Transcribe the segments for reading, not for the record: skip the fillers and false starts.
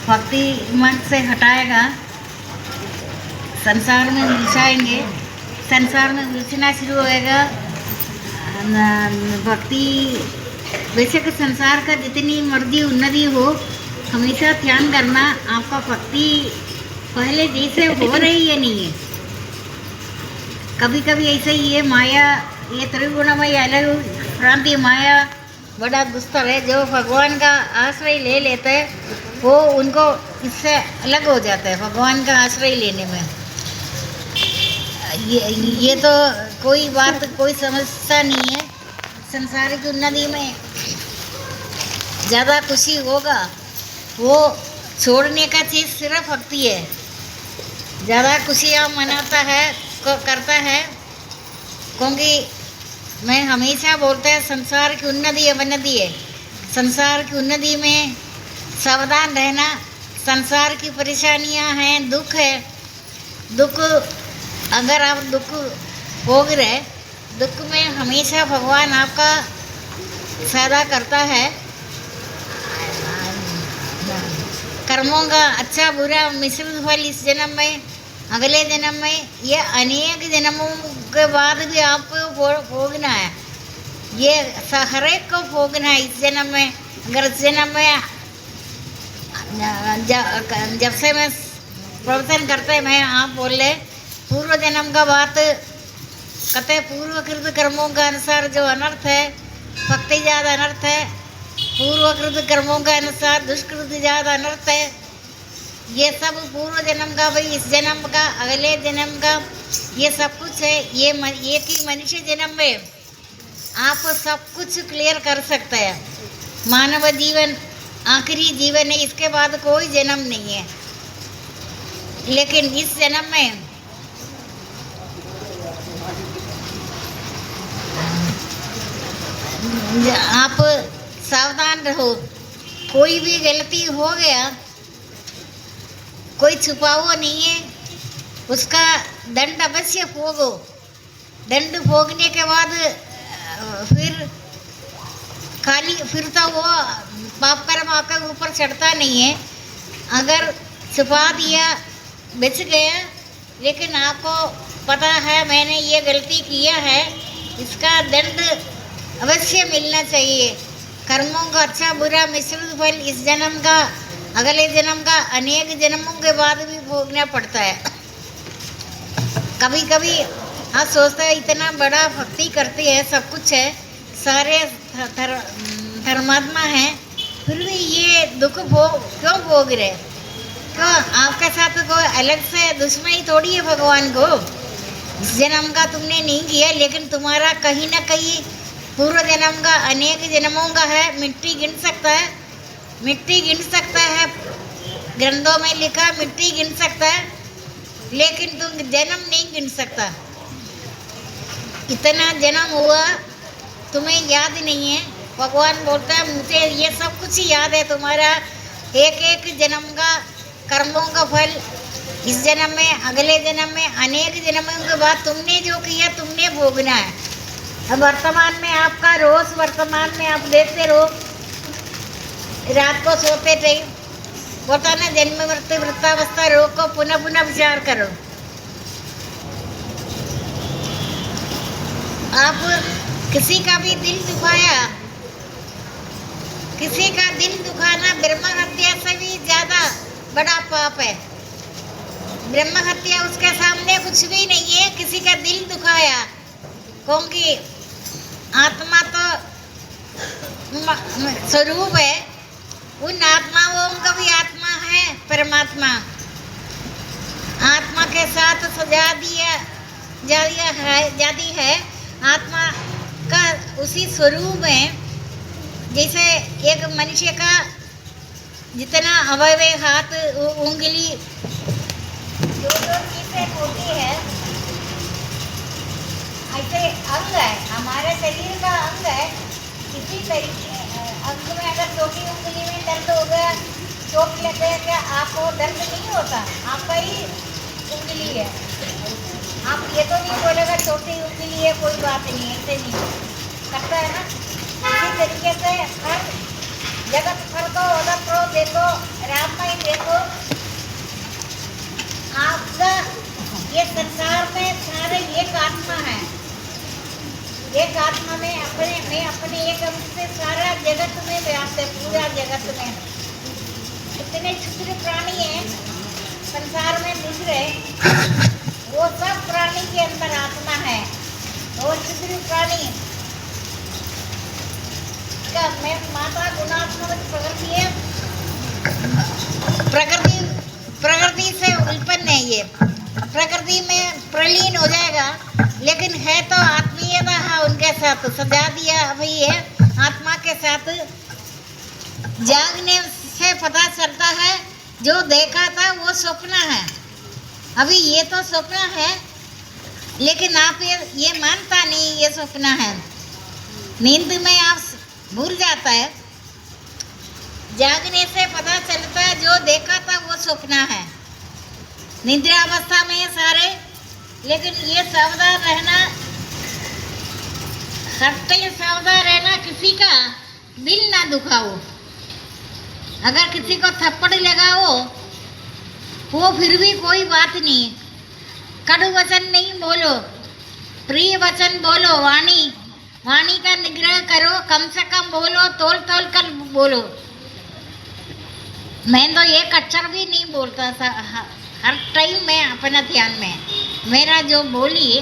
भक्ति मन से हटाएगा, संसार में उलझाएंगे, संसार में उलझना शुरू होएगा। भक्ति बेशक संसार का जितनी मर्जी उन्नति हो, हमेशा ध्यान करना आपका भक्ति पहले जैसे हो रही है नहीं है। कभी कभी ऐसे ही ये माया, ये त्रिगुणमय अलग भ्रांति माया बड़ा दुस्तर है। जो भगवान का आश्रय ले लेते हैं वो उनको इससे अलग हो जाता है भगवान का आश्रय लेने में। ये तो कोई बात कोई समस्या नहीं है। संसारिक उन्नति में ज़्यादा खुशी होगा, वो छोड़ने का चीज़ सिर्फ भक्ति है। ज़्यादा खुशियाँ मनाता है करता है, क्योंकि मैं हमेशा बोलता है संसार की उन्नति अवनति है। संसार की उन्नति में सावधान रहना। संसार की परेशानियां हैं, दुख है। दुख अगर आप दुख भोग रहे, दुख में हमेशा भगवान आपका सहायता करता है। कर्मों का अच्छा बुरा मिश्रित फल इस जन्म में, अगले जन्म में, ये अनेक जन्मों के बाद भी आपको भोगना है। ये हर एक को भोगना है इस जन्म में। अगर इस जन्म में जब से मैं प्रवचन करते मैं आप बोले पूर्व जन्म का बात कहते, पूर्वकृत कर्मों के अनुसार जो अनर्थ है, भक्ति जात अनर्थ है। पूर्वकृत कर्मों के अनुसार दुष्कृत जात अनर्थ है। ये सब पूर्व जन्म का, भाई इस जन्म का, अगले जन्म का, ये सब कुछ है। ये एक ही मनुष्य जन्म में आप सब कुछ क्लियर कर सकते हैं। मानव जीवन आखिरी जीवन है, इसके बाद कोई जन्म नहीं है। लेकिन इस जन्म में आप सावधान रहो। कोई भी गलती हो गया, कोई छुपाओ नहीं है, उसका दंड अवश्य भोगो। दंड भोगने के बाद फिर तो वो पाप कर्म आपके ऊपर चढ़ता नहीं है। अगर छुपा दिया, बच गया, लेकिन आपको पता है मैंने ये गलती किया है, इसका दंड अवश्य मिलना चाहिए। कर्मों का अच्छा बुरा मिश्रित फल इस जन्म का, अगले जन्म का, अनेक जन्मों के बाद भी भोगना पड़ता है। कभी कभी आप सोचते हैं इतना बड़ा भक्ति करती है, सब कुछ है, सारे धर्मात्मा हैं, फिर भी ये दुख क्यों भोग रहे? क्यों? आपके साथ कोई अलग से दुश्मनी थोड़ी है भगवान को। इस जन्म का तुमने नहीं किया, लेकिन तुम्हारा कहीं ना कहीं पूर्व जन्म का, अनेक जन्मों का है। मिट्टी गिन सकता है, मिट्टी गिन सकता है, ग्रंथों में लिखा मिट्टी गिन सकता है, लेकिन तुम जन्म नहीं गिन सकता। इतना जन्म हुआ तुम्हें याद नहीं है। भगवान बोलता है मुझे ये सब कुछ याद है, तुम्हारा एक एक जन्म का कर्मों का फल इस जन्म में, अगले जन्म में, अनेक जन्मों के बाद तुमने जो किया तुमने भोगना है। अब वर्तमान में आपका रोज, वर्तमान में आप देखते रहो, रात को सोते टाइम बोलता ना जन्म मृत्यु वृत्तावस्था रोग को पुनः पुनः विचार करो। आप किसी का भी दिल दुखाया, किसी का दिल दुखाना ब्रह्म हत्या से भी ज्यादा बड़ा पाप है। ब्रह्म हत्या उसके सामने कुछ भी नहीं है, किसी का दिल दुखाया, क्योंकि आत्मा तो स्वरूप है। उन आत्माओं का भी आत्मा है परमात्मा। आत्मा के साथ सजा जाती है। आत्मा का उसी स्वरूप है। जैसे एक मनुष्य का जितना अवयव, हाथ, उंगली, जो चीजें होती है, ऐसे अंग है, हमारे शरीर का अंग है। इसी तरीके अंग में अगर छोटी उंगली में दर्द हो गया, चोट लग गया, क्या आपको दर्द नहीं होता? आपका ही उंगली है। आप ये तो नहीं बोलेगा छोटी उंगली है कोई बात नहीं, ऐसे नहीं करता है ना। इसी तरीके से हर जगत फल को अगर देखो, रामायण देखो, आपका ये संसार में सारे एक आत्मा है। एक आत्मा में अपने एक अंश से सारा जगत में व्याप्त है, पूरा जगत में। इतने क्षुद्र प्राणी हैं संसार में दूसरे, वो सब प्राणी के अंदर आत्मा है। वो क्षुद्र प्राणी का मैं माता गुणात्मक प्रकृति है, प्रकृति से उत्पन्न है। ये प्रकृति में प्रलीन हो जाएगा, लेकिन है तो आत्मीयता है उनके साथ, सजा दिया अभी है आत्मा के साथ। जागने से पता चलता है जो देखा था वो स्वप्न है। अभी ये तो स्वप्न है, लेकिन आप ये मानता नहीं ये स्वप्न है। नींद में आप भूल जाता है, जागने से पता चलता है जो देखा था वो स्वप्न है। निद्रा अवस्था में सारे, लेकिन ये सावधान रहना, हर टाइम सावधान रहना, किसी का दिल ना दुखाओ। अगर किसी को थप्पड़ लगाओ वो फिर भी कोई बात नहीं, कड़ू वचन नहीं बोलो, प्रिय वचन बोलो। वाणी का निग्रह करो, कम से कम बोलो, तोल कर बोलो। मैं तो एक अक्षर भी नहीं बोलता था, हर टाइम मैं अपना ध्यान में, मेरा जो बोली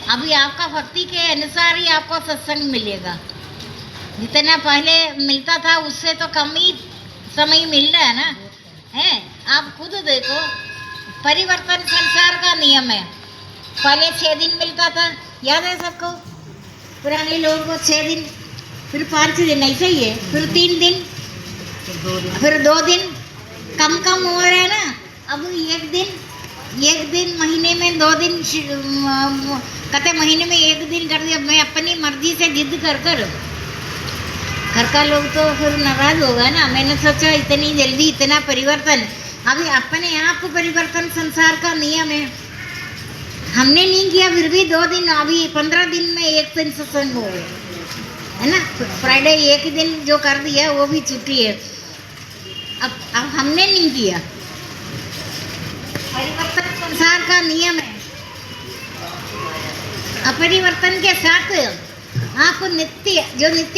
अभी आपका भक्ति के अनुसार ही आपको सत्संग मिलेगा। जितना पहले मिलता था उससे तो कम ही समय मिल रहा है ना, है। आप खुद देखो, परिवर्तन संसार का नियम है। पहले 6 दिन मिलता था, याद है सबको? पुराने लोगों को 6 दिन, फिर 5 दिन, ऐसा ही है, फिर 3 दिन, फिर 2 दिन, कम हो रहा है ना। अब एक दिन महीने में 2 दिन, कहते महीने में 1 दिन कर दिया। मैं अपनी मर्जी से जिद कर घर का लोग तो फिर नाराज होगा ना। मैंने सोचा इतनी जल्दी इतना परिवर्तन, अभी अपने आप को परिवर्तन संसार का नियम है। हमने नहीं किया, फिर भी 2 दिन, अभी 15 दिन में 1 दिन सत्संग हो गया है ना। फ्राइडे 1 दिन जो कर दिया वो भी छुट्टी है। अब हमने नहीं किया। परिवर्तन संसार का नियम है। अपरिवर्तन के साथ आप नित्य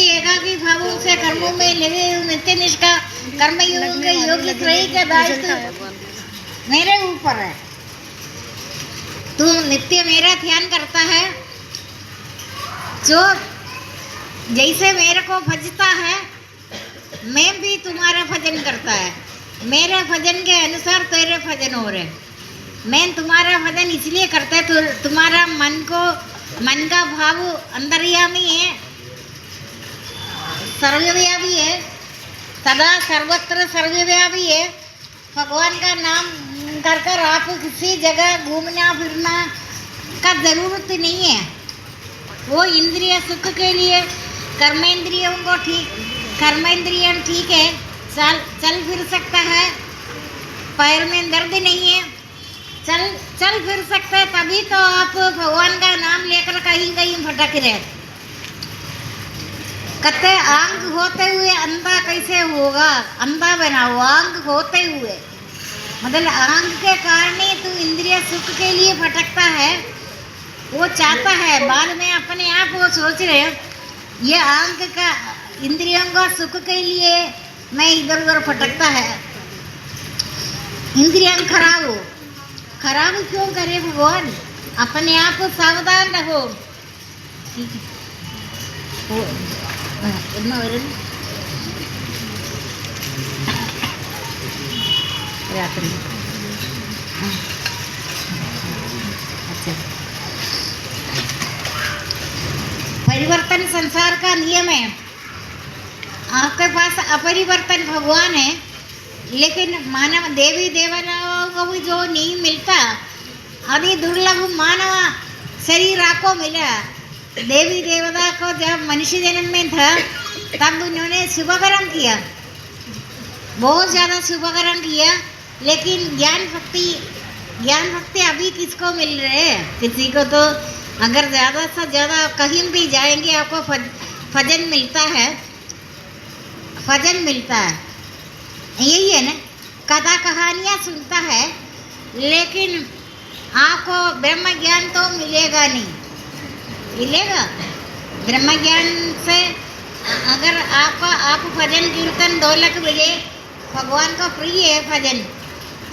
एकाकी भावों से कर्मों में लगे, नित्य निष्ठा कर्म योग के योग्य त्रयी का दायित्व मेरे ऊपर है। तू नित्य मेरा ध्यान करता है, जो जैसे मेरे को भजता है मैं भी तुम्हारा भजन करता है। मेरे भजन के अनुसार तेरे भजन हो रहे। मैं तुम्हारा भजन इसलिए करता है तो तुम्हारा मन का भाव अंतर्यामी है, सर्वव्यापी है, सदा सर्वत्र सर्वव्यापी है। भगवान का नाम कर आप किसी जगह घूमना फिरना का जरूरत नहीं है। वो इंद्रिय सुख के लिए कर्मेंद्रिय ठीक है, चल फिर सकता है, पैर में दर्द नहीं है, चल फिर सकता है, तभी तो आप भगवान का नाम लेकर कहीं भटक रहे। कहते आंख होते हुए अंधा कैसे होगा, अंधा बनाओ आंख होते हुए, मतलब आंख के कारण ही तू इंद्रिय सुख के लिए भटकता है। वो चाहता है, बाद में अपने आप वो सोच रहे ये आंख का इंद्रियों का सुख के लिए मैं इधर उधर भटकता है। इंद्रियां खराब क्यों करे भगवान? अपने आप सावधान रहो। ठीक है, परिवर्तन संसार का नियम है। आपके पास अपरिवर्तन भगवान है, लेकिन मानव देवी देवताओं को भी जो नहीं मिलता, अति दुर्लभ मानव शरीर आपको मिला। देवी देवता को जब मनुष्य जन्म में था तब उन्होंने शुभकर्म किया, बहुत ज़्यादा शुभकर्म किया, लेकिन ज्ञान भक्ति अभी किसको मिल रहे है? किसी को तो अगर ज़्यादा से ज़्यादा कहीं भी जाएंगे आपको भजन मिलता है। यही है ना, कथा कहानियाँ सुनता है लेकिन आपको ब्रह्म ज्ञान तो मिलेगा नहीं। मिलेगा ब्रह्म ज्ञान से अगर आप भजन कीर्तन ढोलक बजे, भगवान को प्रिय है भजन,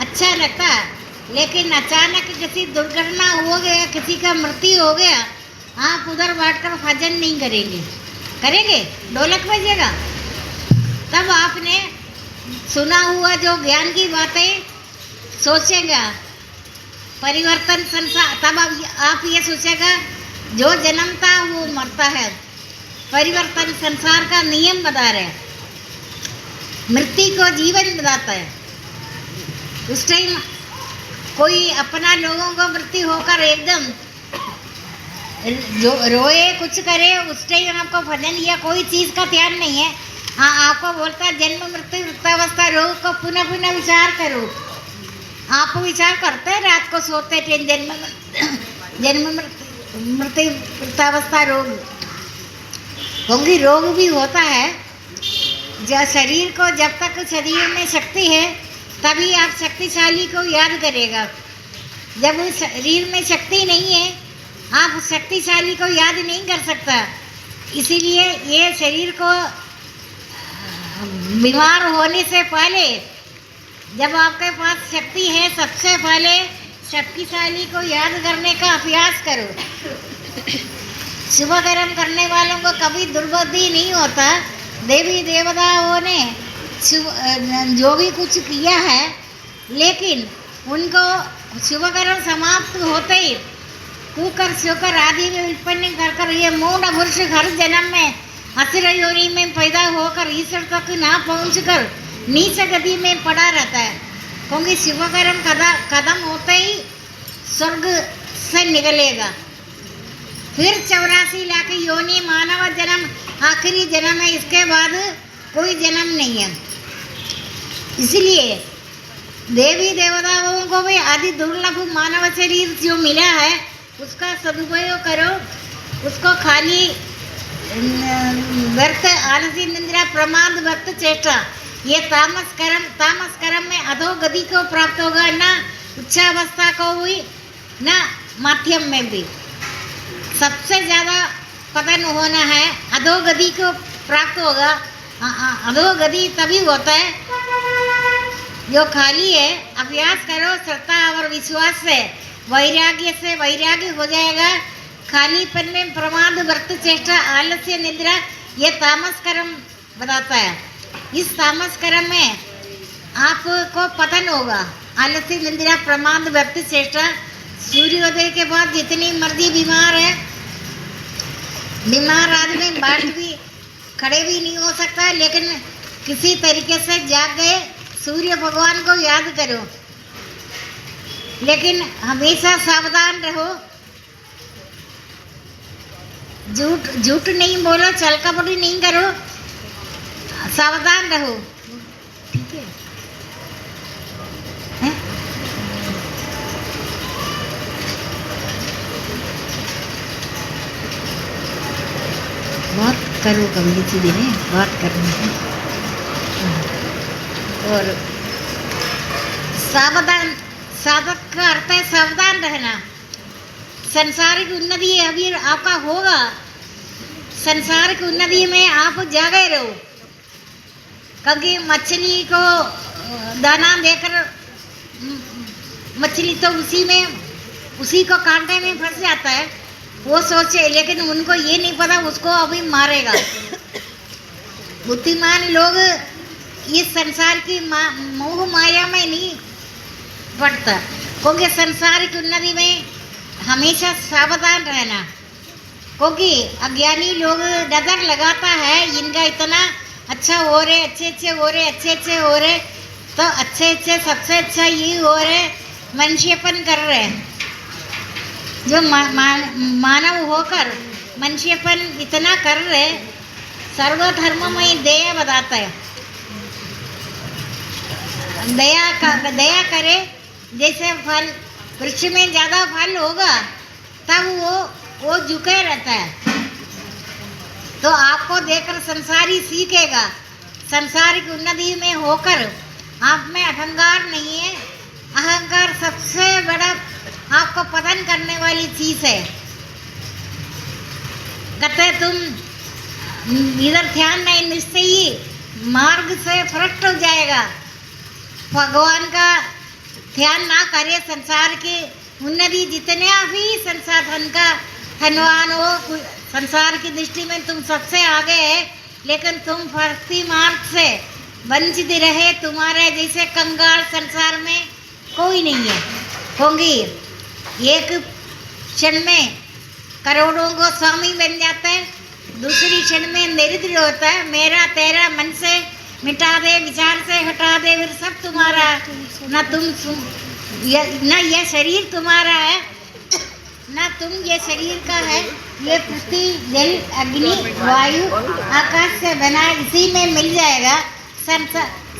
अच्छा लगता है, लेकिन अचानक किसी दुर्घटना हो गया, किसी का मृत्यु हो गया, आप उधर बैठकर भजन नहीं करेंगे। करेंगे? ढोलक बजेगा तब आपने सुना हुआ जो ज्ञान की बातें सोचेगा, परिवर्तन संसार, तब आप ये सोचेगा जो जन्मता वो मरता है, परिवर्तन संसार का नियम बता रहे हैं, मृत्यु को जीवन बताता है। उस टाइम कोई अपना लोगों को मृत्यु होकर एकदम जो रोए कुछ करे, उस टाइम आपको भजन या कोई चीज़ का ध्यान नहीं है। हाँ, आपको बोलता है जन्म मृत्यु वृत्तावस्था रोग को पुनः पुनः विचार करो। आप विचार करते हैं रात को सोते टाइम जन्म मृत्यु वृत्तावस्था रोग, क्योंकि रोग भी होता है। जब शरीर को, जब तक शरीर में शक्ति है तभी आप शक्तिशाली को याद करेगा। जब उस शरीर में शक्ति नहीं है आप शक्तिशाली को याद नहीं कर सकता। इसीलिए ये शरीर को बीमार होने से पहले जब आपके पास शक्ति है, सबसे पहले शक्तिशाली को याद करने का अभ्यास करो। शुभ कर्म करने वालों को कभी दुर्बुद्धि नहीं होता। देवी देवताओं ने जो भी कुछ किया है, लेकिन उनको शुभ कर्म समाप्त होते ही कुकर शुकर आदि में उत्पन्न कर ये मूढ़ पुरुष हर जन्म में असुर योनि में पैदा होकर ईश्वर तक ना पहुंचकर नीच गति में पड़ा रहता है, क्योंकि शुभ कर्म कदम होते ही स्वर्ग से निकलेगा। फिर 84 लाख योनि मानव जन्म आखिरी जन्म है, इसके बाद कोई जन्म नहीं है। इसलिए देवी देवताओं को भी आदि दुर्लभ मानव शरीर जो मिला है उसका सदुपयोग करो। उसको खाली व्यर्थ आलसी निंद्रा प्रमाद व्यर्थ चेष्टा, ये तामस कर्म में अधोगति को प्राप्त होगा, ना उच्चावस्था को हुई ना माध्यम में भी। सबसे ज़्यादा पतन होना है, अधोगति को प्राप्त होगा। अधोगति तभी होता है जो खाली है। अभ्यास करो श्रद्धा और विश्वास से, वैराग्य हो जाएगा। खालीपन में प्रमाद व्रत चेष्टा आलस्य निद्रा, ये तामस कर्म बताता है। इस तामस कर्म में आपको पतन होगा। आलस्य निद्रा प्रमाद व्रत चेष्टा, सूर्योदय के बाद जितनी मर्जी बीमार है, बीमार आदमी बैठ भी खड़े भी नहीं हो सकता, लेकिन किसी तरीके से जाग गए, सूर्य भगवान को याद करो। लेकिन हमेशा सावधान रहो, झूठ नहीं बोलो, छल कपटी नहीं करो, सावधान रहो। ठीक है? हैं? बात करो कभी किसी दिन, बात करनी है। और सावधान, साधक का अर्थ है सावधान रहना। संसारिक उन्नति अभी आपका होगा, संसारिक उन्नति में आप जागे रहो। क्योंकि मछली को दाना देकर मछली तो उसी को कांटे में फंस जाता है, वो सोचे, लेकिन उनको ये नहीं पता उसको अभी मारेगा। बुद्धिमान लोग इस संसार की मोह माया में नहीं पड़ता, क्योंकि संसार की उन्नति में हमेशा सावधान रहना। क्योंकि अज्ञानी लोग नजर लगाता है इनका इतना अच्छा हो रहे, अच्छे हो रहे, तो अच्छे सबसे अच्छा ये हो रहे, मनुष्यपन कर रहे हैं। जो मानव होकर मनुष्यपन इतना कर रहे, सर्वधर्म में दया बताता है। दया करे, जैसे फल वृक्ष में ज़्यादा फल होगा तब वो झुके रहता है। तो आपको देखकर संसारी सीखेगा। संसार की उन्नति में होकर आप में अहंकार नहीं है। अहंकार सबसे बड़ा आपको पतन करने वाली चीज है। कहते तुम इधर ध्यान नहीं, निश्चयी मार्ग से भ्रष्ट हो जाएगा। भगवान का ध्यान ना करे, संसार की उन्नति जितने भी संसाधन का धनवान हो, संसार की दृष्टि में तुम सबसे आगे है, लेकिन तुम भक्ति मार्ग से वंचित रहे। तुम्हारे जैसे कंगाल संसार में कोई नहीं है, होंगी। एक क्षण में करोड़ों को स्वामी बन जाता है, दूसरी क्षण में दरिद्र होता है। मेरा तेरा मन से मिटा दे, विचार से हटा दे, फिर सब तुम्हारा। ना ना यह शरीर तुम्हारा है, ना तुम ये शरीर का है। ये पृथ्वी जल अग्नि वायु आकाश से बना, इसी में मिल जाएगा।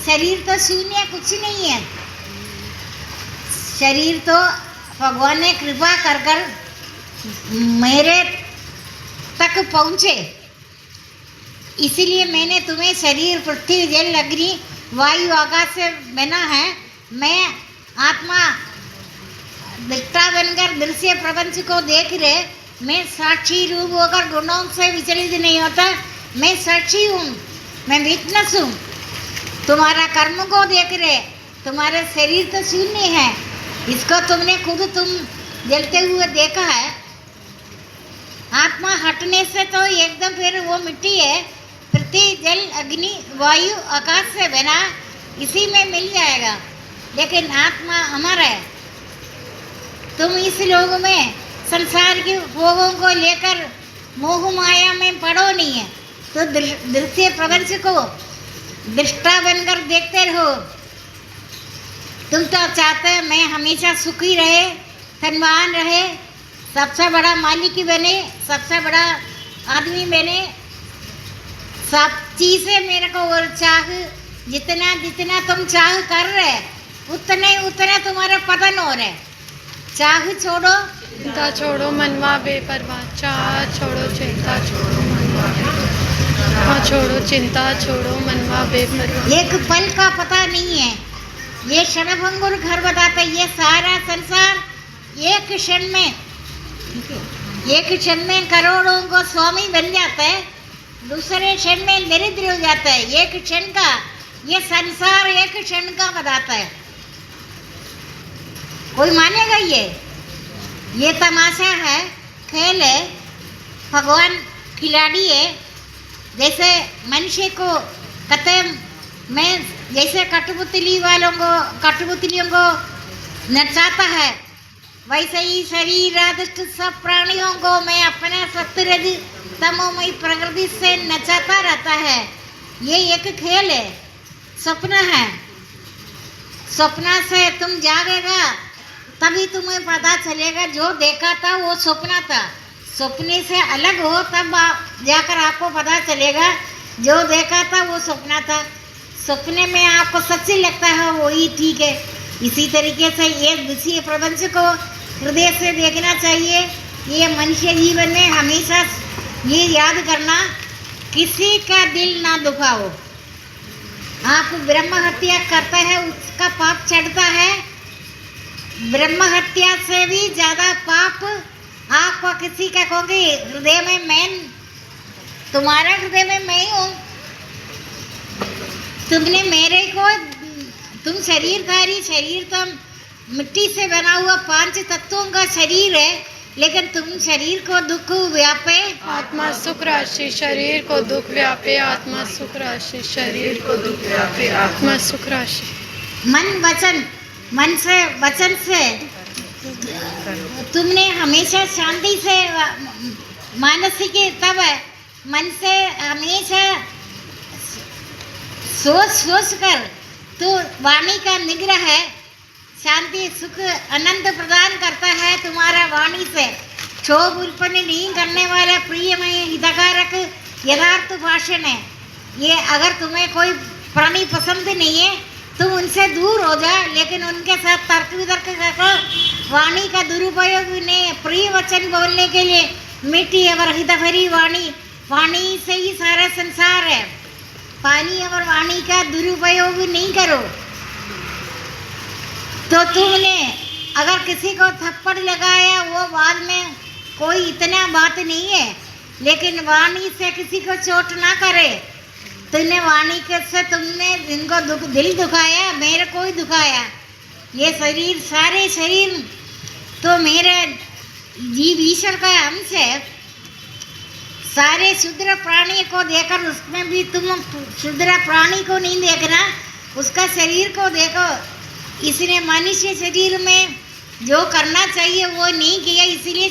शरीर तो शून्य, कुछ नहीं है। शरीर तो भगवान ने कृपा कर कर मेरे तक पहुँचे, इसीलिए मैंने तुम्हें शरीर पृथ्वी जल अग्नि वायु आकाश से बना है। मैं आत्मा दृष्टा बनकर दृश्य प्रपंच को देख रहे, मैं साक्षी रूप होकर गुणों से विचलित नहीं होता। मैं साक्षी हूँ, मैं विटनेस हूँ। तुम्हारा कर्म को देख रहे, तुम्हारा शरीर तो शून्य है, इसको तुमने खुद तुम जलते हुए देखा है। आत्मा हटने से तो एकदम फिर वो मिट्टी है। पृथ्वी जल अग्नि वायु आकाश से बना, इसी में मिल जाएगा। लेकिन आत्मा अमर है। तुम इस लोग में संसार के भोगों को लेकर मोह माया में पड़ो नहीं है, तो दृश्य प्रपंच को दृष्टा बनकर देखते रहो। तुम तो चाहते हैं मैं हमेशा सुखी रहे, धनवान रहे, सबसे बड़ा मालिक बने, सबसे बड़ा आदमी बने, सब चीज़ें मेरे को और चाह। जितना जितना तुम चाह कर रहे, उतने उतने तुम्हारा पतन हो रहे। चाह छोड़ो, चिंता छोड़ो मनवा बेपरवाह, चाह छोड़ो चिंता छोड़ो मनवा बेपरवाह, छोड़ो चिंता छोड़ो मनवा बेपरवाह। एक पल का पता नहीं है। ये क्षणभंगुर घर बताता है। ये सारा संसार एक क्षण में करोड़ों को स्वामी बन जाता है, दूसरे क्षण में दरिद्र हो जाता है। एक क्षण का ये संसार एक क्षण का बताता है। कोई मानेगा? ये तमाशा है, खेल है। भगवान खिलाड़ी है। जैसे मनुष्य को कहते मैं जैसे कठपुतलियों को नचाता है, वैसे ही शरीर आदिष्ट सब प्राणियों को मैं अपने सत्वरज तमोमयी प्रकृति से नचाता रहता है। ये एक खेल है, स्वप्न है। स्वप्न से तुम जागेगा तभी तुम्हें पता चलेगा जो देखा था वो स्वप्न था। सपने से अलग हो तब जाकर आपको पता चलेगा जो देखा था वो स्वप्न था। सपने में आपको सच्ची लगता है वही ठीक है। इसी तरीके से ये दृश्य प्रपंच को हृदय से देखना चाहिए। ये मनुष्य जीवन में हमेशा ये याद करना, किसी का दिल ना दुखाओ। आप ब्रह्म हत्या करता है उसका पाप चढ़ता है। ब्रह्म हत्या से भी ज़्यादा पाप आपको किसी का कहोगे हृदय में मैं, तुम्हारा हृदय में मैं हूँ। तुमने मेरे को, तुम शरीरधारी, शरीर तो मिट्टी से बना हुआ 5 तत्वों का शरीर है, लेकिन तुम शरीर को दुख व्यापे आत्मा सुख राशि, शरीर को दुख व्यापे आत्मा सुख राशि, शरीर को दुख व्यापे आत्मा सुख राशि। मन से वचन से तुमने हमेशा शांति से मानसिक तब मन से हमेशा सोच कर तो वाणी का निग्रह है। शांति सुख आनंद प्रदान करता है तुम्हारा वाणी से। क्षोभ उत्पन्न नहीं करने वाला प्रियमय हितकारक यथार्थ भाषण है ये। अगर तुम्हें कोई प्राणी पसंद नहीं है तुम उनसे दूर हो जा, लेकिन उनके साथ तर्क वितर्क कर वाणी का दुरुपयोग नहीं। प्रिय वचन बोलने के लिए मीठी और हितभरी वाणी से ही सारा संसार है। पानी और वाणी का दुरुपयोग नहीं करो। तो तुमने अगर किसी को थप्पड़ लगाया वो बाद में कोई इतना बात नहीं है, लेकिन वाणी से किसी को चोट ना करे। तुमने वाणी के से तुमने जिनको दिल दुखाया, मेरे को ही दुखाया। ये शरीर, सारे शरीर तो मेरे जीव ईश्वर का अंश है। सारे शुद्र प्राणी को देखकर उसमें भी तुम शुद्र प्राणी को नहीं देखना, उसका शरीर को देखो। इसने मनुष्य शरीर में जो करना चाहिए वो नहीं किया, इसलिए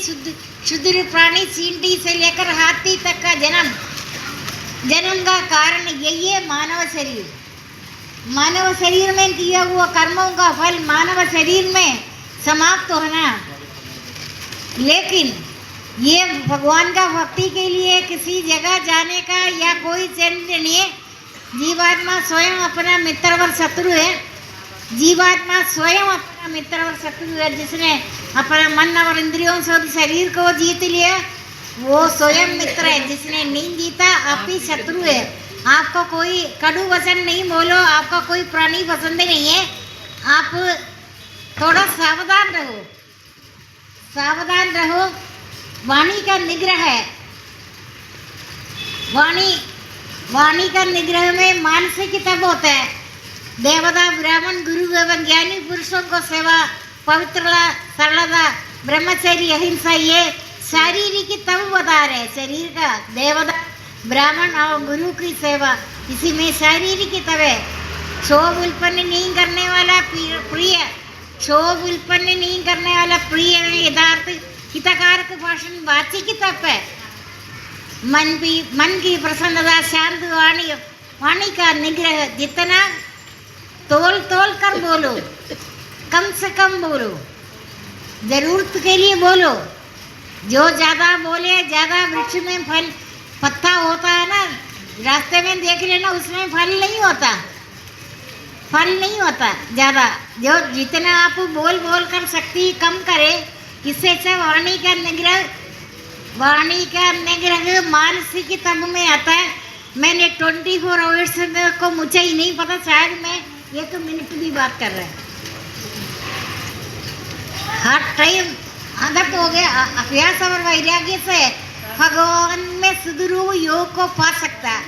शुद्र प्राणी चींटी से लेकर हाथी तक का जन्म का कारण यही है मानव शरीर। मानव शरीर में किया हुआ कर्मों का फल मानव शरीर में समाप्त होना। लेकिन ये भगवान का भक्ति के लिए किसी जगह जाने का या कोई चिंता नहीं है। जीवात्मा स्वयं अपना मित्र और शत्रु है। जीवात्मा स्वयं अपना मित्र और शत्रु है। जिसने अपना मन और इंद्रियों से शरीर को जीत लिया वो स्वयं मित्र है। जिसने नहीं जीता आप ही शत्रु है। आपको कोई कड़ू वचन नहीं बोलो, आपका कोई प्राणी पसंद नहीं है, आप थोड़ा सावधान रहो, सावधान रहो। वाणी का निग्रह है। वाणी का निग्रह में मानसिक तप होता है। देवता, ब्राह्मण, गुरु एवं ज्ञानी पुरुषों को सेवा, पवित्रता, सरलता, ब्रह्मचर्य, अहिंसा, ये शारीरिक तप बता रहे। शरीर का देवता, ब्राह्मण और गुरु की सेवा, इसी में शारीरिक तप है। क्षोभ उत्पन्न नहीं करने वाला प्रिय, क्षोभ उत्पन्न नहीं करने वाला प्रिय यथार्थ हितकारक भाषण वाचिक तप है। मन की प्रसन्नता, शांत वाणी का निग्रह। जितना तोल कर बोलो, कम से कम बोलो, जरूरत के लिए बोलो। जो ज़्यादा बोले, ज़्यादा वृक्ष में फल पत्ता होता है ना, रास्ते में देख लेना, उसमें फल नहीं होता, फल नहीं होता ज़्यादा। जो जितना आप बोल कर शक्ति कम करे, इससे अच्छा वाणी का निग्रह। वाणी का निग्रह मानसिक तब में आता है। मैंने 24 आवर्स को मुझे ही नहीं पता, शायद मैं 1 मिनट भी बात कर रहा है। हर टाइम आदत हो गया। अभ्यास और वैराग्य से भगवान में सुदूर योग को पा सकता है।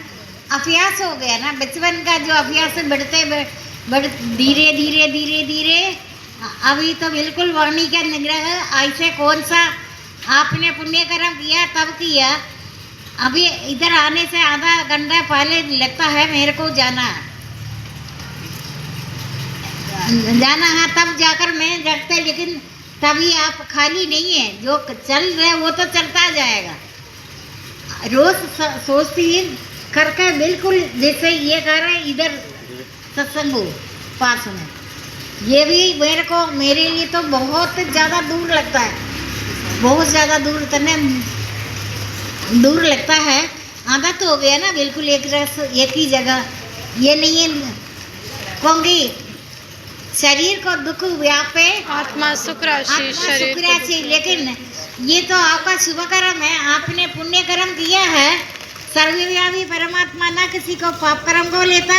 अभ्यास हो गया ना, बचपन का जो अभ्यास बढ़ धीरे अभी तो बिल्कुल वाणी का निग्रह। ऐसे कौन सा आपने पुण्य कर्म किया तब किया। अभी इधर आने से आधा घंटा पहले लगता है मेरे को जाना है, तब जाकर मैं जगते। लेकिन तभी आप खाली नहीं है, जो चल रहे वो तो चलता जाएगा। रोज सोचती करके बिल्कुल जैसे ये कर रहे हैं इधर सत्संग पास में, ये भी मेरे लिए तो बहुत ज़्यादा दूर लगता है, बहुत ज़्यादा दूर लगता है। आदत तो हो गया ना बिल्कुल एक ही जगह। ये नहीं है क्योंकि शरीर को दुख व्यापे, आत्मा सुख राशि। लेकिन ये तो आपका शुभ कर्म है, आपने पुण्य कर्म किया है। सर्वव्यापी परमात्मा ना किसी को पाप कर्म को लेता,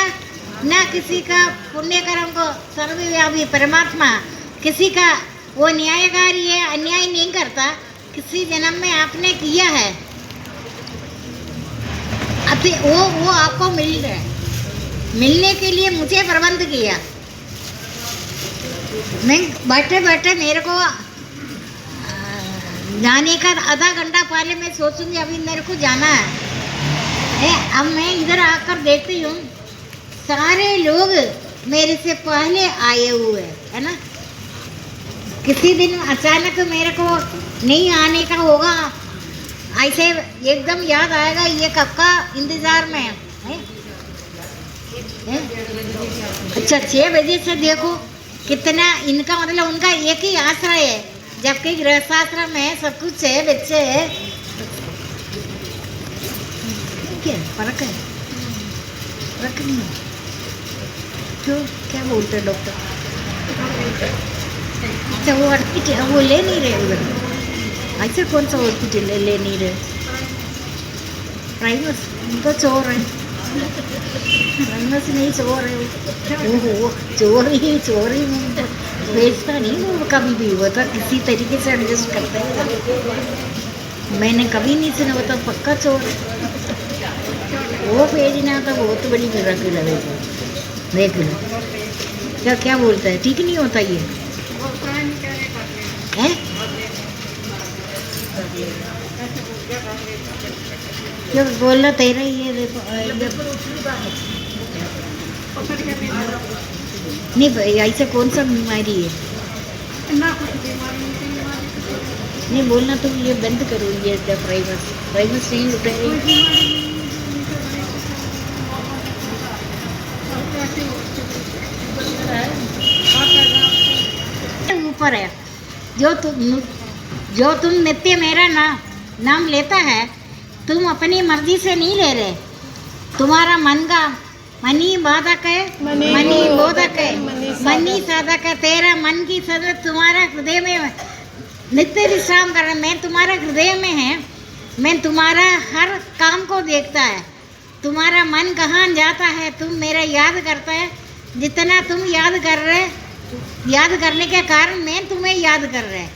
ना किसी का पुण्य कर्म को। सर्वव्यापी परमात्मा किसी का वो न्यायकारी है, अन्याय नहीं करता। किसी जन्म में आपने किया है, अभी वो आपको मिल रहा है। मिलने के लिए मुझे प्रबंध किया। मैं बैठे मेरे को जाने का आधा घंटा पहले मैं सोचूंगी अभी मेरे को जाना है। अब मैं इधर आकर देखती हूँ सारे लोग मेरे से पहले आए हुए है ना। किसी दिन अचानक मेरे को नहीं आने का होगा, ऐसे एकदम याद आएगा ये कब का इंतजार में है? अच्छा 6 बजे से देखो कितना इनका मतलब उनका एक ही आश्रय है, जबकि गृहस्थाश्रम है, सब कुछ है, बच्चे है, क्या फर्क है? फर्क नहीं है। क्यों, क्या बोलते हैं डॉक्टर? अच्छा वो हॉस्पिटल वो ले नहीं रहे उधर, ऐसे कौन सा हॉस्पिटल ले नहीं रहे? प्राइमस उनको चोर है, प्राइमस नहीं चोर है। ओहो चोरी में भेजता नहीं वो कभी भी, वो तो किसी तरीके से एडजस्ट करता है। मैंने कभी नहीं सुना, वो तो पक्का चोर है। वो भेजना तो बहुत बड़ी मिराकल है। देख लो क्या क्या बोलता है, ठीक नहीं होता ये है। क्यों बोलना तेरा ही है। देखो नहीं भाई, ऐसा कौन सा बीमारी है? नहीं बोलना तुम, ये बंद करो, ये प्राइवेट नहीं उठाए। ऊपर है जो तुम नित्य मेरा नाम लेता है, तुम अपनी मर्जी से नहीं ले रहे। तुम्हारा मन का मनी बाधक है, मनी बोधक है, मनी साधक है। तेरा मन की सदत तुम्हारा हृदय में नित्य विश्राम कर रहा। मैं तुम्हारा हृदय में है, मैं तुम्हारा हर काम को देखता है। तुम्हारा मन कहाँ जाता है, तुम मेरा याद करता है। जितना तुम याद कर रहे, याद करने के कारण मैं तुम्हें याद कर रहे।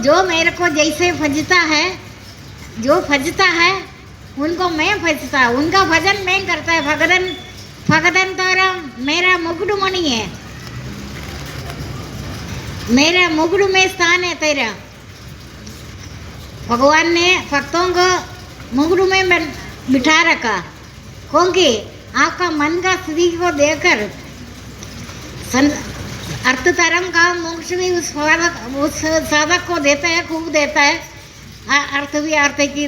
जो मेरे को जैसे भजता है, जो भजता है उनको मैं भजता, उनका भजन मैं करता है। भगदन तोरा मेरा मुकुट मणि है, मेरा मुकुट में स्थान है तेरा। भगवान ने भक्तों को मुकुट में बिठा रखा, क्योंकि आपका मन का स्थिति को देखकर अर्थ धर्म का मोक्ष भी उस साधक को देता है, खूब देता है। अर्थ भी अर्थ की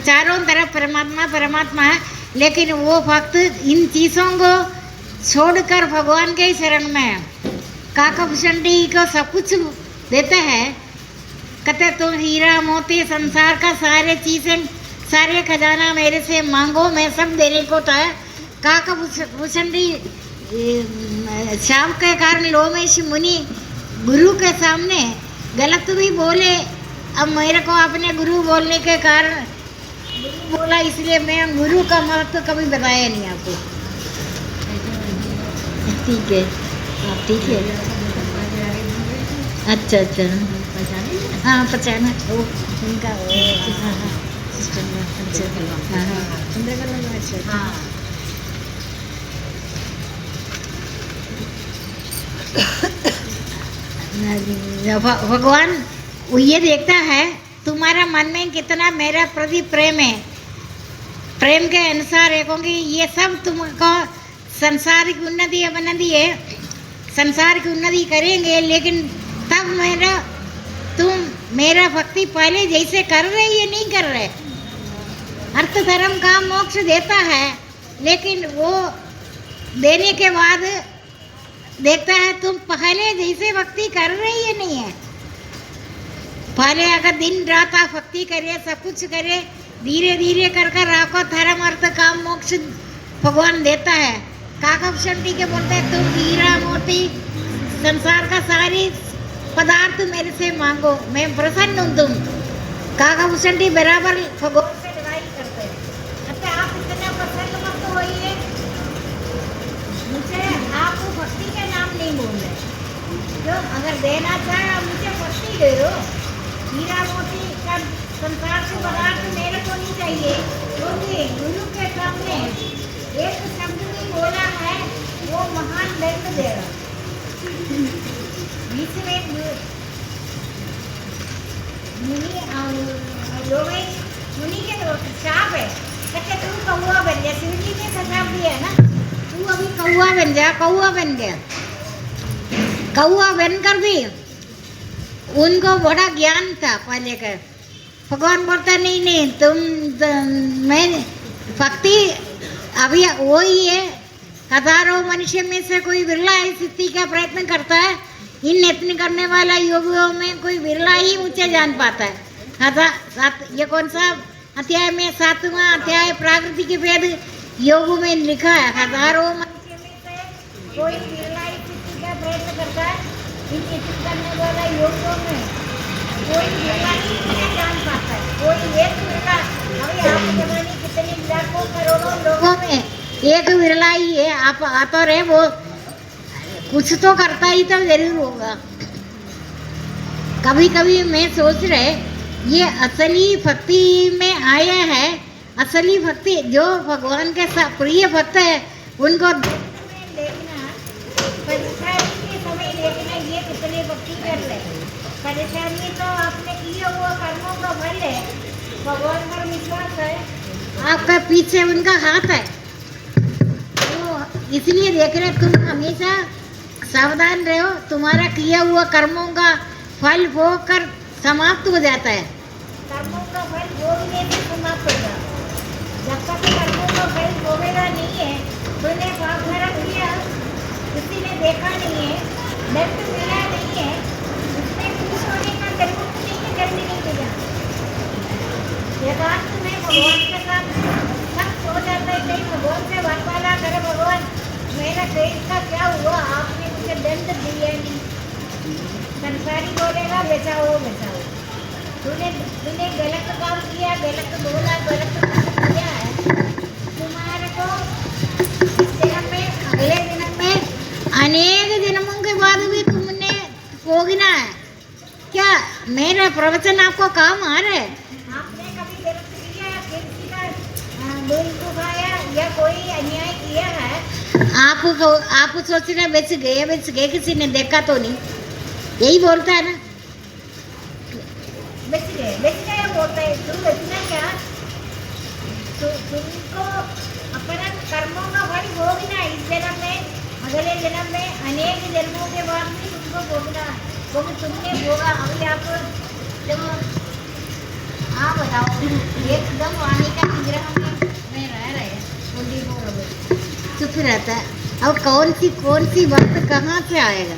चारों तरफ परमात्मा है, लेकिन वो भक्त इन चीज़ों को छोड़कर भगवान के ही शरण में है। काकभूषणी को सब कुछ देते हैं, कहते तुम हीरा मोती संसार का सारे चीज़ें, सारे खजाना मेरे से मांगो, मैं सब देने को था। काकभूषणी शाम के कारण लोमेश मुनि गुरु के सामने गलत भी बोले। अब मेरे को अपने गुरु बोलने के कारण गुरु बोला, इसलिए मैं गुरु का महत्व कभी बताया नहीं आपको। ठीक है, आप ठीक है। अच्छा अच्छा, हाँ पहचाना वो उनका, हाँ हाँ सिस्टर, अच्छा हाँ हाँ अच्छा हाँ। भगवान ये देखता है तुम्हारा मन में कितना मेरा प्रति प्रेम है। प्रेम के अनुसार है, क्योंकि ये सब तुमको संसार की उन्नति अवनति है, संसार की उन्नति करेंगे, लेकिन तब तुम मेरा भक्ति पहले जैसे कर रहे ये नहीं कर रहे। अर्थ धर्म का मोक्ष देता है, लेकिन वो देने के बाद देखता है तुम पहले जैसे भक्ति कर रही है नहीं है। पहले अगर दिन रात आप भक्ति करे, सब कुछ करे, धीरे धीरे कर कर आपको धर्म अर्थ काम मोक्ष भगवान देता है। काकभूषणी के बोलते हैं तुम हीरा मोती संसार का सारी पदार्थ मेरे से मांगो, मैं प्रसन्न हूँ। तुम काकभूषणी बराबर भगवान से लड़ाई करते हैं। अच्छा आप इतना प्रसन्न मत होइए, मुझे आप भक्ति के नाम नहीं बोल रहे। जो अगर देना चाहे आप मुझे भक्ति दे दो। हीरा मोती का संसार से पदार्थ मेरे को नहीं चाहिए, क्योंकि गुरु के सामने एक शब्द भी बोला है वो महान दंड देगा। बीच में मुनि के तो शाप है, कहते तू कौआ बन जा। शिव जी ने श्राप दिया है ना, तू अभी कौआ बन जा। कौआ बन गया, कौआ बनकर भी उनको बड़ा ज्ञान था पहले का। भगवान बोलता नहीं मैं भक्ति अभी वही है। हजारों मनुष्य में से कोई बिरला ही सिद्धि का प्रयत्न करता है। इन यत्न करने वाला योगियों में कोई बिरला ही मुझे जान पाता है। ये कौन सा अध्याय में 7वां अध्याय प्राकृतिक के वेद योग में लिखा है। हजारों मनुष्य में से कोई बिरला ही सिद्धि का प्रयत्न करता है। इन यत्न करने वाला योगियों में कोई बिरला ही मुझे जान पाता है। कोई एक बिरला, अभी आप जमाने कितने लाखों करोड़ों लोगों में एक बिरला ही है। आप आता रहे वो कुछ तो करता ही तो जरूर होगा। कभी कभी मैं सोच रहे ये असली भक्ति में आया है। असली भक्ति जो भगवान के साथ प्रिय भक्त है उनको देखना, परेशानी के समय देखना ये कितने भक्ति कर रहे। परेशानी तो आपने किए हुआ कर्मों का फल है, भगवान पर विश्वास है, आपका पीछे उनका हाथ है। तो इसलिए देख रहे तुम हमेशा सावधान रहो, तुम्हारा किया हुआ कर्मों का फल भोग कर समाप्त हो जाता है। कर्मों का फल भोगने से समाप्त होगा। जब तक कर्मों का फल भोगेगा नहीं है, तूने पाप धर्म किया, किसी ने देखा नहीं है, दंड मिला नहीं है, उसमें खुश होने का जरूरत नहीं है, दंड नहीं मिला। एकांत में भगवान के साथ सब हो जाता है, कहीं भगवान से वार्तालाप करे, भगवान मेरा पेट का क्या हुआ, आपने मुझे दंड दिया नहीं। संसारी बोलेगा बचाओ बचाओ, तूने गलत काम किया, गलत बोला, गलत काम किया है, तुम्हारे को इस जन्म में अगले जन्म में अनेक जन्मों के बाद भी तुमने भोगना है। क्या मेरा प्रवचन आपको काम आ रहा है? आपने कभी गलत किया, किसी का दिल दुखाया या कोई अन्याय किया है, आप सोच रहे बच गए, किसी ने देखा तो नहीं, यही बोलता है ना, बच गए बोलता है। तुम बचना क्या, तुमको अपना कर्मों का फल भोगना है इस जन्म में, अगले जन्म में, अनेक जन्मों के बाद भी तुमको भोगना है, क्योंकि तुमने भोगा। अभी आप जब हाँ बताओ, एकदम वाणी का निग्रह में रह रहे चुप रहता है। अब कौन सी बात कहाँ से आएगा,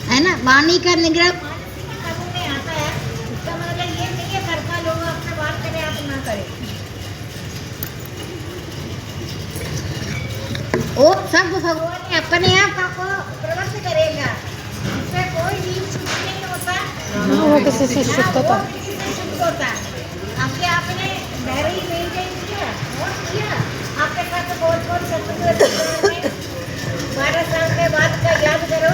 है ना? वाणी का निग्रह में आता है, इसका मतलब ये नहीं है कर्ता लोग अपने बात करें आप ना करें, वो सब भगवान ने अपने आप को प्रवृत्त करेगा, इससे कोई भी शुद्ध नहीं होता, वो किसी से शुद्ध होता, आपके आपने डायरी मेंटेन किया और किया, आपके साथ कौन शत्रु 12 साल के बाद का याद करो,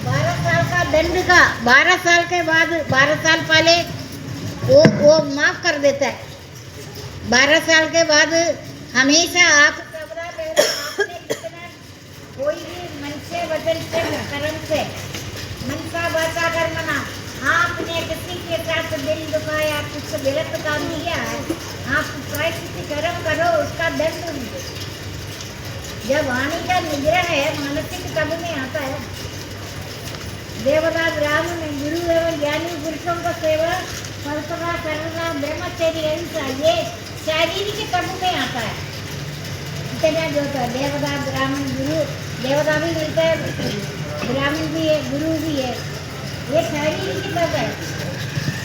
12 साल का दंड का, 12 साल के बाद 12 साल पहले वो माफ कर देता है। 12 साल के बाद हमेशा आप आपने कितना कोई भी मन से वचन से कर्म से मनसा वाचा कर्मणा, आपने किसी के साथ दिल दुखाया, कुछ गलत काम किया है, आप प्रायश्चित कर्म करो, उसका दंड मिले। जब वाणी का निग्रह है मानसिक तब में आता है। देवता ब्राह्मण गुरु एवं ज्ञानी पुरुषों का सेवा, परसवा करना, ब्रह्मचर्य अहिंसा, ये शारीरिक तब में आता है। इतना जो होता है देवता ब्राह्मण गुरु, देवता भी मिलता है, ब्राह्मण भी है, गुरु भी है, ये शारीरिक तब है।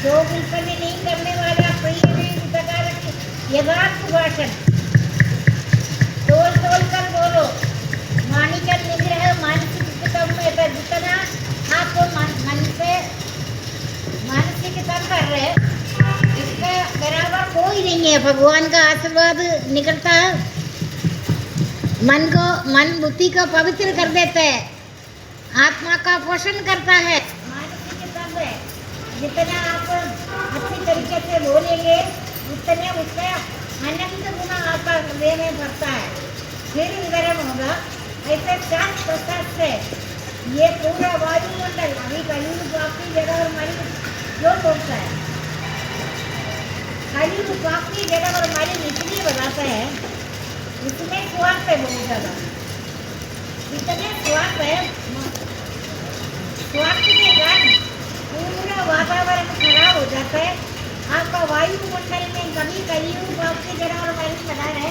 जो बिल्कुल नहीं करने वाला प्रिय में प्रकार यथार्थ भाषण तोल कर बोलो, वाणी का निग्रह मानसिक तब में था। जितना आपको मन से मानसिक तब कर रहे, इसका बराबर कोई नहीं है। भगवान का आशीर्वाद निकलता है, मन बुद्धि को पवित्र कर देता है, आत्मा का पोषण करता है। मानसिक तब है, जितना आप अच्छी तरीके से बोलेंगे उतने उसका अनंत गुना आपका हृदय में भरता है, फिर गर्म होगा। ऐसे श्वास प्रश्वास से ये पूरा वायुमंडल अभी कलयुग आपकी जगह और मरी जो बोलता है, कलयुग आपकी जगह और मरी इसलिए बताता है, इसमें स्वार्थ है बहुत ज़्यादा, इतने स्वार्थ है, स्वार्थ के कारण पूरा वातावरण खराब हो जाता है। आपका वायुमंडल में कभी कलयुग आपकी जगह और मरी बना है,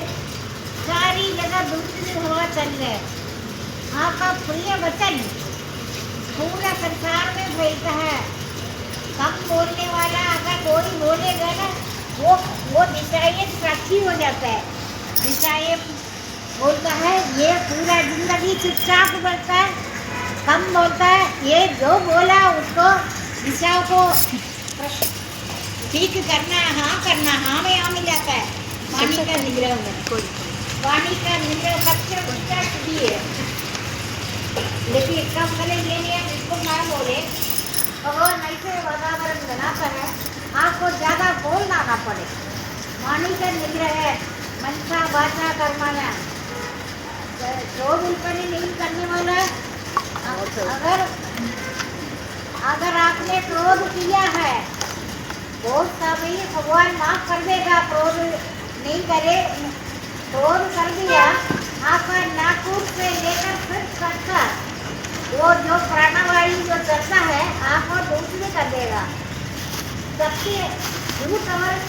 सारी जगह दूसरी हवा चल रहा है, आपका प्रिय वचन पूरा संसार में फैलता है। कम बोलने वाला अगर कोई बोलेगा ना, वो दिशाएं साक्षी हो जाता है, दिशाएं बोलता है, ये पूरा जिंदगी चुपचाप बढ़ता है, कम बोलता है, ये जो बोला उसको दिशा को ठीक करना, हाँ में हाँ मिल जाता है। वाणी का निग्रह में, वाणी का निग्रह सबसे ऊंचा स्थिति है। लेकिन इसका मतलब ये नहीं है बिल्कुल ना बोले। भगवान ऐसे वातावरण बनाता है आपको ज़्यादा बोलना ना पड़े। वाणी का निग्रह है, मनसा वाचा कर्मणा, क्रोध उत्पन्न नहीं करने वाला। अगर अगर आपने क्रोध किया है क्रोध का भी भगवान माफ कर देगा। क्रोध नहीं करे, क्रोध कर दिया आपका नाखून से लेकर फिर करता वो जो प्राणवायु जो चलता है आपको दूसरे कर देगा। सत्य झूठ और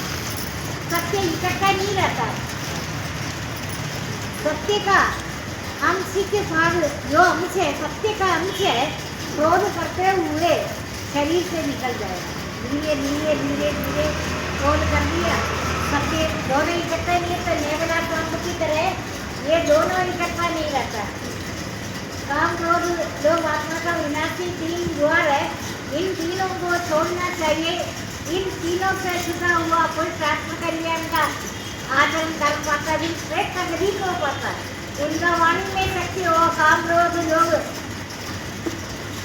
सत्य इकट्ठा नहीं रहता। सत्य का अंश के भाग जो अंश है, सत्य का अंश है, क्रोध करते हुए शरीर से निकल जाएगा। धीरे धीरे धीरे धीरे क्रोध कर दिया, सत्य दोनों इकट्ठा नहीं तो नेवला पंप की तरह ये दोनों इकट्ठा नहीं रहता। काम क्रोध दो आत्मा का विनाशी तीन द्वार है, इन तीनों को छोड़ना चाहिए। इन तीनों से छुटा हुआ पुरुष आत्म कल्याण का आचरण कर पाता भी श्रेष्ठ गरीब हो पाता है। उनका वाणी में शक्ति हो, काम क्रोध योग,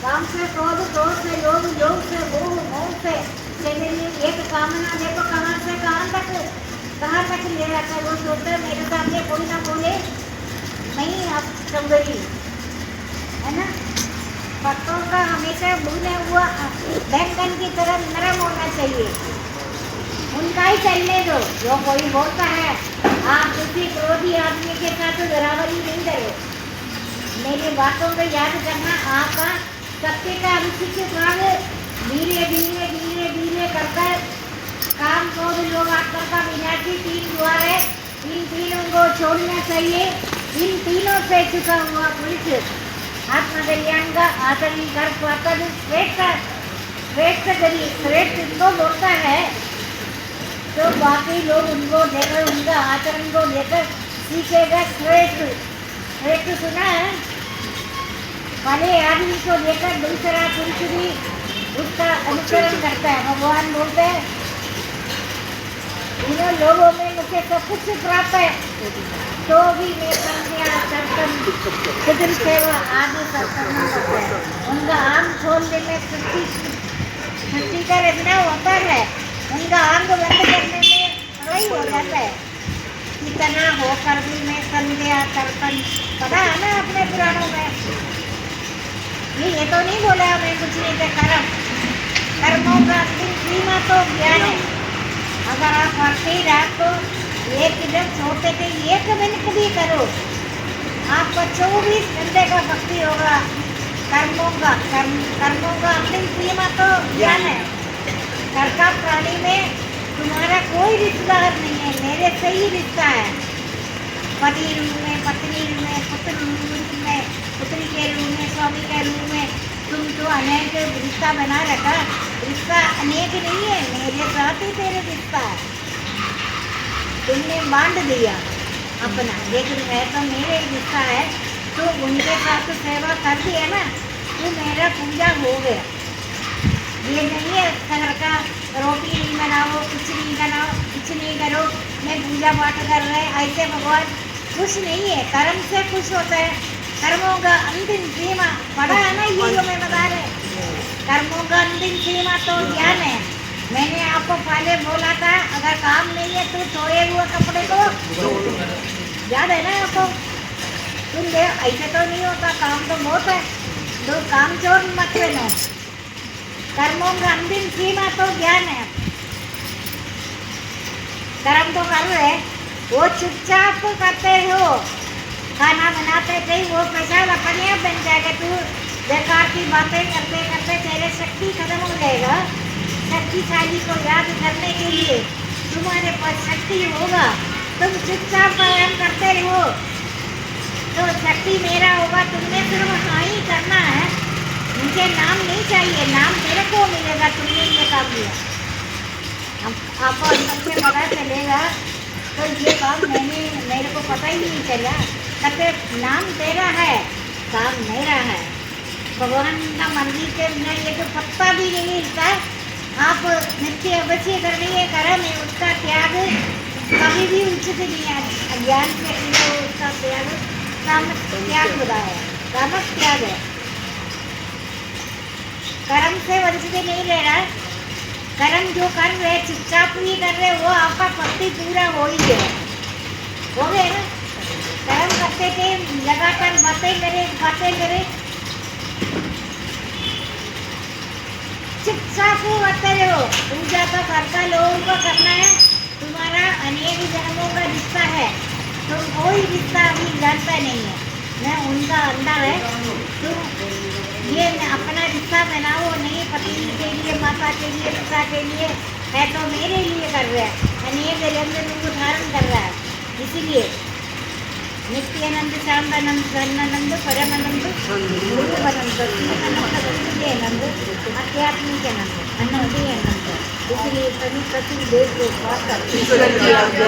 काम से क्रोध, क्रोध से योग, योग से मोह, मोह से चले एक कामना। देखो कहाँ से कहाँ तक ले जाता है। वो सोचते हैं मेरे सामने कोई ना बोले नहीं आप समझी है ना। पत्तों का हमेशा भूने हुआ बैंगन की तरह नरम होना चाहिए, उनका ही चलने दो। जो कोई बोलता है आप किसी क्रोधी आदमी के साथ बराबरी नहीं करो। मेरी बातों को याद करना। आपका सत्य का अनुचित भाग धीरे धीरे धीरे धीरे करकर काम क्रोध योग आत्मा का विनाशी तीन द्वार है, इन तीनों को छोड़ना चाहिए। इन तीनों से छुटा हुआ पुरुष आत्म कल्याण का आचरण कर पाता भी श्रेष्ठ श्रेष्ठ गरीब। श्रेष्ठ इनको बोलता है तो बाकी लोग उनको देखकर उनका आचरण को लेकर सीखेगा। श्रेष्ठ श्रेष्ठ सुना है, भले आदमी को लेकर दूसरा पुरुष भी उसका अनुसरण करता है। भगवान बोलते हैं इन लोगों में मुझे सब कुछ प्राप्त है तो भी वे संध्या सर्कम खुद सेवा आदि सर्कम करते हैं। उनका आंग खोलने में सृष्टि का रचना होता है, उनका आंग बंद करने में लड़ाई हो जाता है। कितना होकर भी मैं संध्या सर्कम पता है ना अपने पुराणों में। ये तो नहीं बोला मैं कुछ नहीं कर कर्मों का अंतिम सीमा तो ज्ञान है। अगर आप हफ्ते रात को एक दिन सोते थे एक मिनट भी करो आपका 24 घंटे का भक्ति होगा। कर्मों का अंतिम सीमा तो ज्ञान है। घर का प्राणी में तुम्हारा कोई रिश्तेदार नहीं है, मेरे से ही रिश्ता है। पति रूप में, पत्नी रूप में, पुत्र रूप में, पुत्री के रूप में, स्वामी के रूप में तुम तो अनेक रिश्ता बना रखा। रिश्ता अनेक नहीं है, मेरे साथ ही तेरे रिश्ता है। तुमने बांट दिया अपना, लेकिन मैं तो मेरे रिश्ता है तो उनके साथ सेवा कर दिया ना तो मेरा पूजा हो गया। ये नहीं है घर का रोटी नहीं बनाओ, कुछ नहीं बनाओ, कुछ नहीं करो, मैं पूजा पाठ कर रहे। ऐसे भगवान खुश नहीं है, कर्म से खुश होता है। कर्मों का अंतिम सीमा पढ़ा है ना, ये जो मैं बता रहे। कर्मों का अंतिम सीमा तो ज्ञान है। मैंने आपको पहले बोला था अगर काम नहीं है तो सोए हुए कपड़े को याद है ना आपको। तुम दे ऐसे तो नहीं होता, काम तो बहुत है, तो काम चोर मत लेना। कर्मों का अंतिम सीमा तो ज्ञान है। कर्म तो कर रहे, वो चुपचाप करते हो। खाना बनाते थे वो प्रसाद अपने आप बन जाएगा। तू बेकार की बातें करते करते तेरे शक्ति खत्म हो जाएगा। शक्तिशाली को याद करने के लिए तुम्हारे पास शक्ति होगा, तुम चुपचाप काम करते रहो तो शक्ति मेरा होगा। तुमने सिर्फ हाँ ही करना है, मुझे नाम नहीं चाहिए, नाम तेरे को मिलेगा। तुमने ये काम किया, आपको अंदर से पता चलेगा तो ये काम मेरे को पता ही नहीं चला। कहते नाम तेरा है, काम मेरा है। भगवान का मंदिर के बिना ये तो पत्ता भी नहीं हिलता। आप नित्य अवश्य कर रही है कर्म है, उसका त्याग कभी भी उचित नहीं है। अज्ञान से उसका त्याग त्याग बताया। कामक त्याग है। कर्म से वंचित नहीं रह रहा। कर्म जो कर रहे चुपचाप नहीं कर रहे, वो आपका पत्ती पूरा हो ही गया, हो गया ना। कर्म करते थे, लगातार बातें करे, चुपचाप करते रहो। पूजा का कर्ता लोगों को करना है। तुम्हारा अनेक जन्मों का रिश्ता है, तुम कोई रिश्ता अभी जानता नहीं है, मैं उनका अंदर है। तुम ये अपना रिश्ता बनाओ, नहीं पति के लिए, माता के लिए, पिता के लिए है, तो मेरे लिए कर रहा है। अनेक रंग रूप धारण कर रहा है। इसीलिए नित्यानंद, शांतानंद, धनानंद, परमानंद, गुरुवानंद, शिवानंद, वसुदेवानंद, आध्यात्मिक आनंद, अनंत आनंद। इसलिए सभी प्रति देश को